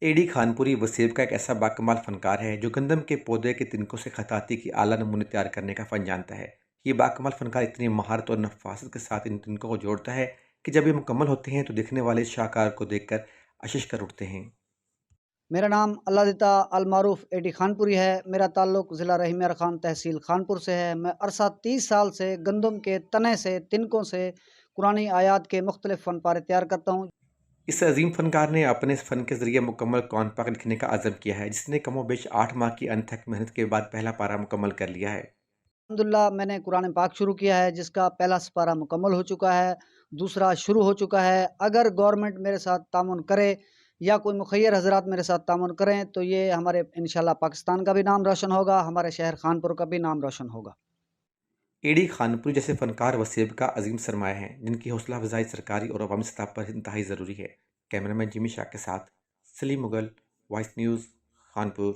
AD Khanpuri वसीब का एक ऐसा बाकमाल फनकार है जो गंदम के पौधे के तिनकों से खताती की आला नमूने तैयार करने का फ़न जानता है। ये बाकमाल फनकार इतनी महारत और नफासत के साथ इन तिनकों को जोड़ता है कि जब ये मुकम्मल होते हैं तो दिखने वाले इस शाहकार को देखकर आशीष कर उठते हैं। मेरा नाम अल्लादिता अलमारूफ एडी खानपुरी है। मेरा ताल्लुक ज़िला रहीम यार खान तहसील खानपुर से है। मैं अरसा 30 साल से गंदम के तने से, तिनकों से कुरानी आयात के मुख्तलिफ़ फ़न पारे तैयार करता हूँ। इस अजीम फनकार ने अपने इस फ़न के ज़रिए मुकम्मल कुरान पाक लिखने का अज़म किया है, जिसने कमोबेश 8 माह की अनथक मेहनत के बाद पहला पारा मुकम्मल कर लिया है। अल्हम्दुलिल्लाह मैंने कुरान पाक शुरू किया है, जिसका पहला सिपारा मुकम्मल हो चुका है, दूसरा शुरू हो चुका है। अगर गवर्नमेंट मेरे साथ तामुन करे या कोई मुखय्यर हज़रात मेरे साथ तामुन करें तो ये हमारे इंशाअल्लाह पाकिस्तान का भी नाम रोशन होगा, हमारे शहर खानपुर का भी नाम रोशन होगा। एडी खानपुरी जैसे फनकार वसीब का अजीम सरमाया हैं, जिनकी हौसला अफजाई सरकारी और अवामी सतह पर इंतहाई ज़रूरी है। कैमरामैन जिमी शाह के साथ सलीम मुगल, वॉइस न्यूज़, खानपुर।